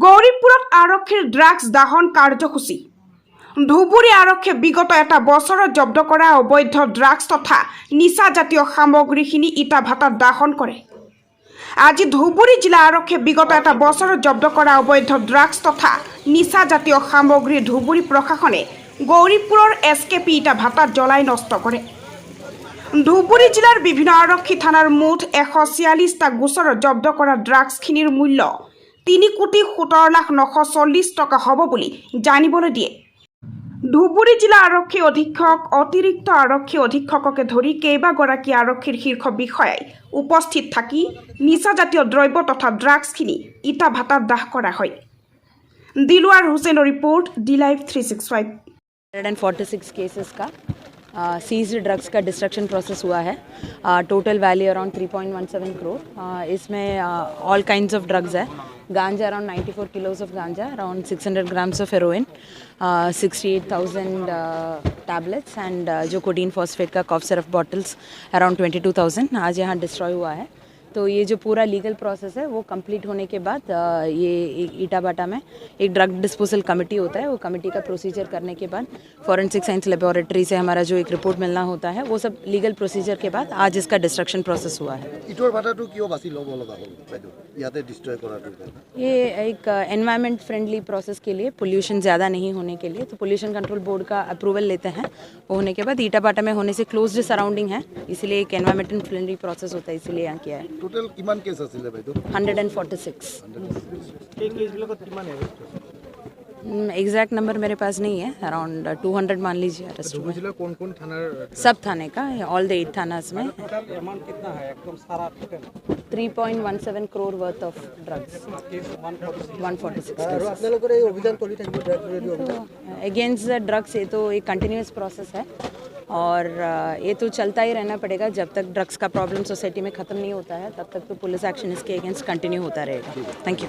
গৌৰীপুৰত আৰক্ষীৰ ড্ৰাগছ দাহন কাৰ্যসূচী। ধুবুৰী আৰক্ষীয়ে বিগত এটা বছৰত জব্দ কৰা অবৈধ ড্ৰাগছ তথা নিচাজাতীয় সামগ্ৰীখিনি ইটাভাটাত দাহন কৰে। আজি ধুবুৰী জিলা আৰক্ষীয়ে বিগত এটা বছৰত জব্দ কৰা অবৈধ ড্ৰাগছ তথা নিচাজাতীয় সামগ্ৰী ধুবুৰী প্ৰশাসনে গৌৰীপুৰৰ এছকেপি ইটাভাটাত জ্বলাই নষ্ট কৰে। ধুবুৰী জিলাৰ বিভিন্ন আৰক্ষী থানাৰ মুঠ 146টা গোচৰত জব্দ কৰা ড্ৰাগছখিনিৰ মূল্য 3,17,940 টকা হ'ব বুলি জানিবলৈ দিয়ে। ধুবুৰী জিলা আৰক্ষী অধীক্ষক, অতিৰিক্ত আৰক্ষী অধীক্ষককে ধৰি কেইবাগৰাকী আৰক্ষীৰ শীৰ্ষ বিষয়াই উপস্থিত থাকি নিচাজাতীয় দ্ৰব্য তথা ড্ৰাগছখিনি ইটাভাটাত দাহ কৰা হয়। দিলৱাৰ হুছেইনৰ ৰিপৰ্ট, ডি লাইভ 365। 146 केसेस का सीज्ड ड्रग्स का डिस्ट्रक्शन प्रोसेस हुआ है। Total value around 3.17 crore. इसमें ऑल काइंड्स ऑफ ड्रग्स है। गांजा अराउंड 94 किलोज ऑफ गांजा, around 600 grams of heroin, 68,000 tablets and जो कोडीन फॉस्फेट का कॉफ सिरप बॉटल्स अराउंड 22,000 आज यहाँ डिस्ट्रॉय हुआ है। तो ये जो पूरा लीगल प्रोसेस है वो कंप्लीट होने के बाद ये इटाभाटा में एक ड्रग डिस्पोजल कमेटी होता है। वो कमेटी का प्रोसीजर करने के बाद फॉरेंसिक साइंस लेबोरेटरी से हमारा जो एक रिपोर्ट मिलना होता है वो सब लीगल प्रोसीजर के बाद आज इसका डिस्ट्रक्शन प्रोसेस हुआ है। ये एक एनवायरमेंट फ्रेंडली प्रोसेस के लिए, पोल्यूशन ज़्यादा नहीं होने के लिए, तो पोल्यूशन कंट्रोल बोर्ड का अप्रूवल लेते हैं। वो होने के बाद इटाभाटा में होने से क्लोज्ड सराउंडिंग है, इसलिए एक एनवायरमेंट फ्रेंडली प्रोसेस होता है, इसलिए यहाँ किया है। टोटल किमान केस आছিলে বাইদেউ? 146। এই কেসবিলাকত কিমান এৰেষ্ট হৈছে? एग्जैक्ट नंबर मेरे पास नहीं है, अराउंड 200 मान लीजिए अरेस्ट हुए। जिला कौन कौन थाना? सब थाने का, ऑल द 8 थानास में। टोटल अमाउंट कितना है एकदम सारा total? 3.17 crore worth of drugs. 146 আৰু আপোনালোকৰ এই অভিযান চলি থাকিব ড্ৰাগ বিৰোধী অভিযান अगेंस्ट द ड्रग्स। ये तो एक कंटिन्यूस प्रोसेस है और ये तो चलता ही रहना पड़ेगा जब तक ड्रग्स का प्रॉब्लम सोसाइटी में ख़त्म नहीं होता है, तब तक तो पुलिस एक्शन इसके अगेंस्ट कंटिन्यू होता रहेगा। Thank you.